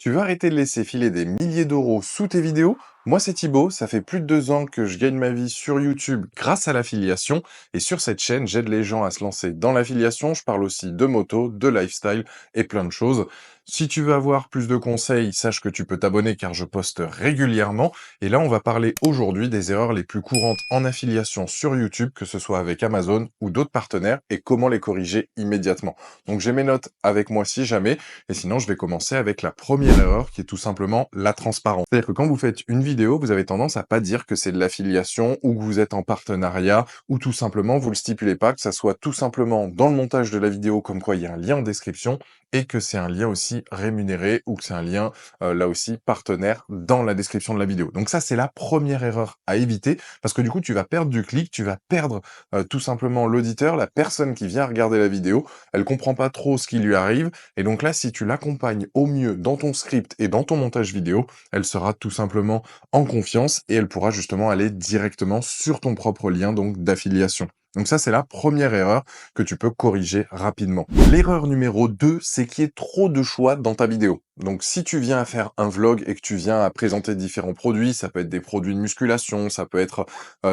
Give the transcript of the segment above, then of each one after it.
Tu veux arrêter de laisser filer des milliers d'euros sous tes vidéos? Moi, c'est Thibaut, ça fait plus de 2 ans que je gagne ma vie sur YouTube grâce à l'affiliation. Et sur cette chaîne, j'aide les gens à se lancer dans l'affiliation. Je parle aussi de moto, de lifestyle et plein de choses. Si tu veux avoir plus de conseils, sache que tu peux t'abonner car je poste régulièrement. Et là, on va parler aujourd'hui des erreurs les plus courantes en affiliation sur YouTube, que ce soit avec Amazon ou d'autres partenaires, et comment les corriger immédiatement. Donc j'ai mes notes avec moi si jamais. Et sinon, je vais commencer avec la première erreur qui est tout simplement la transparence. C'est-à-dire que quand vous faites une vidéo, vous avez tendance à pas dire que c'est de l'affiliation ou que vous êtes en partenariat ou tout simplement vous le stipulez pas, que ça soit tout simplement dans le montage de la vidéo comme quoi il y a un lien en description et que c'est un lien aussi rémunéré ou que c'est un lien là aussi partenaire dans la description de la vidéo. Donc ça, c'est la première erreur à éviter parce que du coup, tu vas perdre du clic, tu vas perdre tout simplement l'auditeur, la personne qui vient regarder la vidéo, elle comprend pas trop ce qui lui arrive et donc là, si tu l'accompagnes au mieux dans ton script et dans ton montage vidéo, elle sera tout simplement en confiance et elle pourra justement aller directement sur ton propre lien donc d'affiliation. Donc ça, c'est la première erreur que tu peux corriger rapidement. L'erreur numéro 2, c'est qu'il y ait trop de choix dans ta vidéo. Donc si tu viens à faire un vlog et que tu viens à présenter différents produits, ça peut être des produits de musculation, ça peut être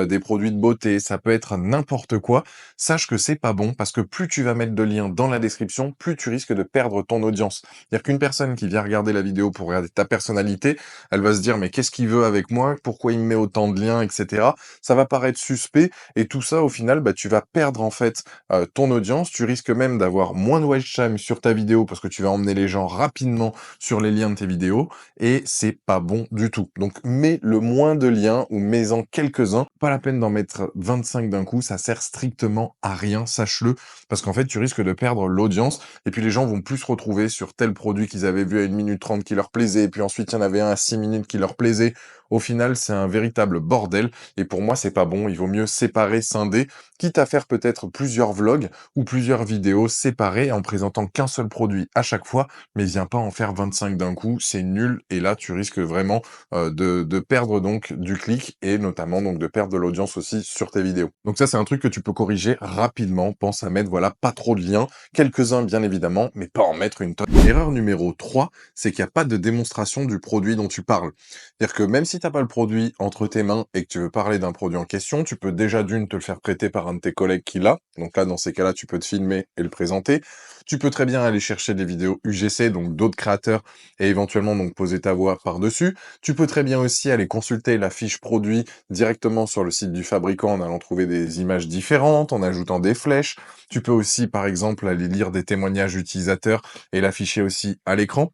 des produits de beauté, ça peut être n'importe quoi, sache que c'est pas bon parce que plus tu vas mettre de liens dans la description, plus tu risques de perdre ton audience. C'est-à-dire qu'une personne qui vient regarder la vidéo pour regarder ta personnalité, elle va se dire mais qu'est-ce qu'il veut avec moi? Pourquoi il me met autant de liens, etc. Ça va paraître suspect et tout ça au final, bah, tu vas perdre en fait ton audience. Tu risques même d'avoir moins de watch time sur ta vidéo parce que tu vas emmener les gens rapidement sur les liens de tes vidéos et c'est pas bon du tout. Donc mets le moins de liens ou mets-en quelques-uns. Pas la peine d'en mettre 25 d'un coup, ça sert strictement à rien, sache-le, parce qu'en fait tu risques de perdre l'audience et puis les gens vont plus se retrouver sur tel produit qu'ils avaient vu à 1 minute 30 qui leur plaisait et puis ensuite il y en avait un à 6 minutes qui leur plaisait. Au final, c'est un véritable bordel et pour moi, c'est pas bon. Il vaut mieux séparer, scinder, quitte à faire peut-être plusieurs vlogs ou plusieurs vidéos séparées en présentant qu'un seul produit à chaque fois, mais viens pas en faire 25 d'un coup, c'est nul et là, tu risques vraiment de perdre donc du clic et notamment donc de perdre de l'audience aussi sur tes vidéos. Donc ça, c'est un truc que tu peux corriger rapidement. Pense à mettre, voilà, pas trop de liens, quelques-uns bien évidemment, mais pas en mettre une tonne. Erreur numéro 3, c'est qu'il n'y a pas de démonstration du produit dont tu parles. C'est-à-dire que même si t'as pas le produit entre tes mains et que tu veux parler d'un produit en question, tu peux déjà d'une te le faire prêter par un de tes collègues qui l'a. Donc là, dans ces cas-là, tu peux te filmer et le présenter. Tu peux très bien aller chercher des vidéos UGC, donc d'autres créateurs, et éventuellement donc poser ta voix par-dessus. Tu peux très bien aussi aller consulter la fiche produit directement sur le site du fabricant en allant trouver des images différentes, en ajoutant des flèches. Tu peux aussi, par exemple, aller lire des témoignages utilisateurs et l'afficher aussi à l'écran.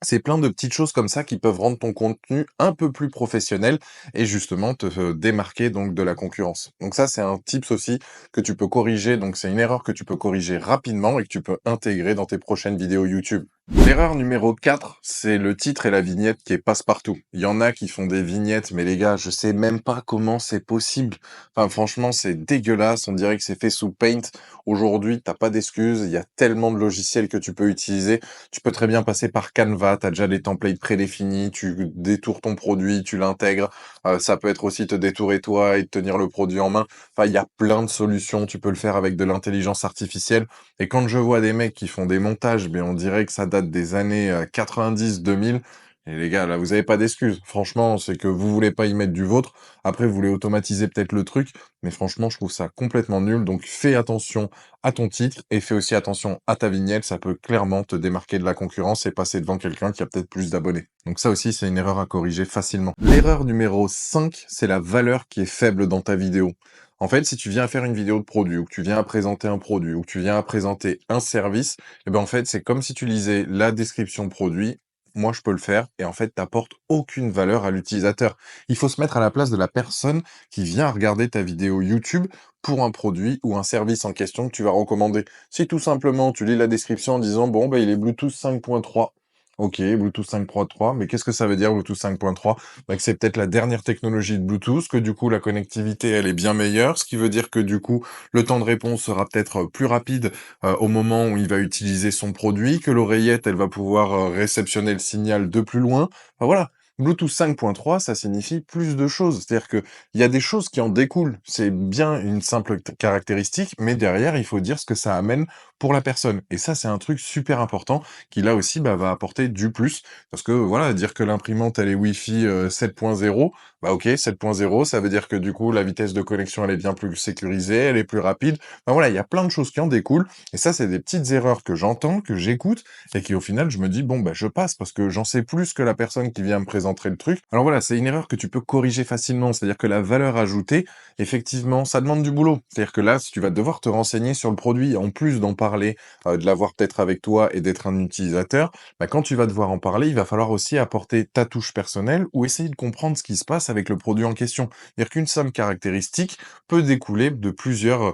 C'est plein de petites choses comme ça qui peuvent rendre ton contenu un peu plus professionnel et justement te démarquer donc de la concurrence. Donc ça, c'est un tips aussi que tu peux corriger. Donc c'est une erreur que tu peux corriger rapidement et que tu peux intégrer dans tes prochaines vidéos YouTube. L'erreur numéro 4, c'est le titre et la vignette qui est passe-partout. Il y en a qui font des vignettes, mais les gars, je sais même pas comment c'est possible. Enfin, franchement, c'est dégueulasse. On dirait que c'est fait sous Paint. Aujourd'hui, t'as pas d'excuses. Il y a tellement de logiciels que tu peux utiliser. Tu peux très bien passer par Canva, tu as déjà des templates prédéfinis, tu détours ton produit, tu l'intègres. Ça peut être aussi te détourer toi et tenir le produit en main. Enfin, il y a plein de solutions. Tu peux le faire avec de l'intelligence artificielle. Et quand je vois des mecs qui font des montages, mais on dirait que ça date des années 90-2000, et les gars, là, vous avez pas d'excuses. Franchement, c'est que vous voulez pas y mettre du vôtre. Après, vous voulez automatiser peut-être le truc, mais franchement, je trouve ça complètement nul. Donc, fais attention à ton titre et fais aussi attention à ta vignette. Ça peut clairement te démarquer de la concurrence et passer devant quelqu'un qui a peut-être plus d'abonnés. Donc ça aussi, c'est une erreur à corriger facilement. L'erreur numéro 5, c'est la valeur qui est faible dans ta vidéo. En fait, si tu viens à faire une vidéo de produit, ou que tu viens à présenter un produit, ou que tu viens à présenter un service, eh ben en fait, c'est comme si tu lisais la description produit. Moi, je peux le faire, et en fait, t'apportes aucune valeur à l'utilisateur. Il faut se mettre à la place de la personne qui vient regarder ta vidéo YouTube pour un produit ou un service en question que tu vas recommander. Si tout simplement tu lis la description en disant bon bah il est Bluetooth 5.3. Ok, Bluetooth 5.3, mais qu'est-ce que ça veut dire Bluetooth 5.3? Bah, que c'est peut-être la dernière technologie de Bluetooth, que du coup la connectivité elle est bien meilleure, ce qui veut dire que du coup le temps de réponse sera peut-être plus rapide au moment où il va utiliser son produit, que l'oreillette elle va pouvoir réceptionner le signal de plus loin. Enfin, voilà, Bluetooth 5.3, ça signifie plus de choses. C'est-à-dire qu'il y a des choses qui en découlent. C'est bien une simple caractéristique, mais derrière, il faut dire ce que ça amène pour la personne. Et ça, c'est un truc super important qui, là aussi, bah, va apporter du plus. Parce que, voilà, dire que l'imprimante, elle est Wi-Fi 7.0, bah ok, 7.0, ça veut dire que du coup, la vitesse de connexion, elle est bien plus sécurisée, elle est plus rapide. Enfin voilà, il y a plein de choses qui en découlent. Et ça, c'est des petites erreurs que j'entends, que j'écoute, et qui au final, je me dis, bon, bah je passe, parce que j'en sais plus que la personne qui vient me présenter le truc. Alors voilà, c'est une erreur que tu peux corriger facilement. C'est-à-dire que la valeur ajoutée, effectivement, ça demande du boulot. C'est-à-dire que là, si tu vas devoir te renseigner sur le produit, en plus d'en parler, de l'avoir peut-être avec toi et d'être un utilisateur, bah, quand tu vas devoir en parler, il va falloir aussi apporter ta touche personnelle ou essayer de comprendre ce qui se passe avec le produit en question. C'est-à-dire qu'une somme caractéristique peut découler de plusieurs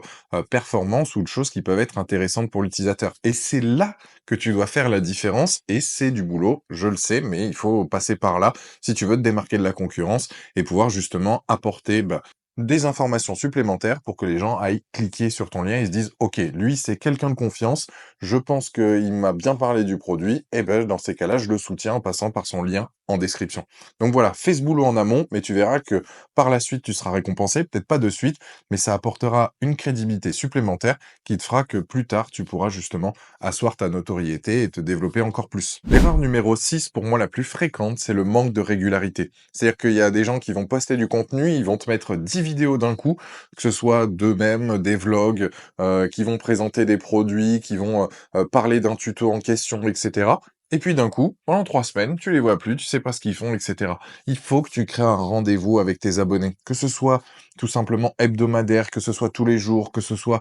performances ou de choses qui peuvent être intéressantes pour l'utilisateur. Et c'est là que tu dois faire la différence et c'est du boulot, je le sais, mais il faut passer par là si tu veux te démarquer de la concurrence et pouvoir justement apporter bah, des informations supplémentaires pour que les gens aillent cliquer sur ton lien et se disent OK, lui c'est quelqu'un de confiance, je pense qu'il m'a bien parlé du produit, et ben dans ces cas-là, je le soutiens en passant par son lien en description. Donc voilà, fais ce boulot en amont, mais tu verras que par la suite, tu seras récompensé, peut-être pas de suite, mais ça apportera une crédibilité supplémentaire qui te fera que plus tard, tu pourras justement asseoir ta notoriété et te développer encore plus. L'erreur numéro 6, pour moi la plus fréquente, c'est le manque de régularité. C'est-à-dire qu'il y a des gens qui vont poster du contenu, ils vont te mettre 10 vidéos d'un coup, que ce soit d'eux-mêmes, des vlogs, qui vont présenter des produits, qui vont parler d'un tuto en question, etc. Et puis d'un coup, pendant 3 semaines, tu les vois plus, tu sais pas ce qu'ils font, etc. Il faut que tu crées un rendez-vous avec tes abonnés, que ce soit tout simplement hebdomadaire, que ce soit tous les jours, que ce soit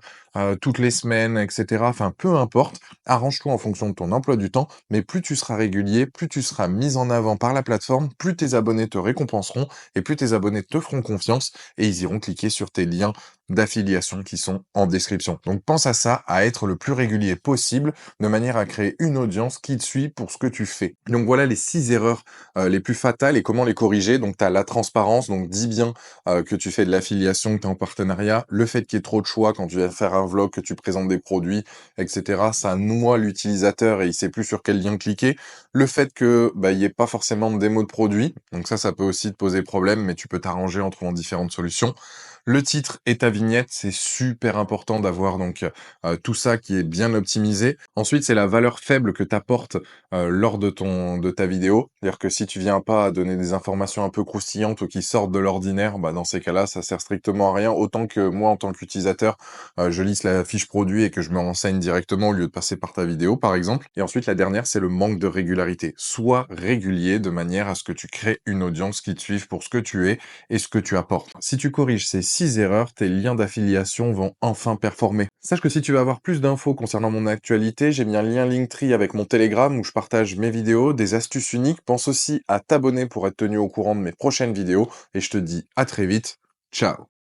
toutes les semaines, etc. Enfin, peu importe, arrange-toi en fonction de ton emploi du temps, mais plus tu seras régulier, plus tu seras mis en avant par la plateforme, plus tes abonnés te récompenseront et plus tes abonnés te feront confiance et ils iront cliquer sur tes liens d'affiliation qui sont en description. Donc pense à ça, à être le plus régulier possible, de manière à créer une audience qui te suit pour ce que tu fais. Donc voilà les 6 erreurs les plus fatales et comment les corriger. Donc tu as la transparence, donc dis bien que tu fais de l'affiliation, que tu es en partenariat, le fait qu'il y ait trop de choix quand tu vas faire un vlog, que tu présentes des produits, etc. Ça noie l'utilisateur et il sait plus sur quel lien cliquer. Le fait que bah, il y ait pas forcément de démo de produit, donc ça peut aussi te poser problème, mais tu peux t'arranger en trouvant différentes solutions. Le titre et ta vignette, c'est super important d'avoir donc tout ça qui est bien optimisé. Ensuite, c'est la valeur faible que tu apportes lors de ta vidéo. C'est-à-dire que si tu viens pas à donner des informations un peu croustillantes ou qui sortent de l'ordinaire, bah dans ces cas-là, ça sert strictement à rien. Autant que moi, en tant qu'utilisateur, je lise la fiche produit et que je me renseigne directement au lieu de passer par ta vidéo, par exemple. Et ensuite, la dernière, c'est le manque de régularité. Sois régulier de manière à ce que tu crées une audience qui te suive pour ce que tu es et ce que tu apportes. Si tu corriges ces 6 erreurs, tes liens d'affiliation vont enfin performer. Sache que si tu veux avoir plus d'infos concernant mon actualité, j'ai mis un lien Linktree avec mon Telegram où je partage mes vidéos, des astuces uniques. Pense aussi à t'abonner pour être tenu au courant de mes prochaines vidéos et je te dis à très vite. Ciao!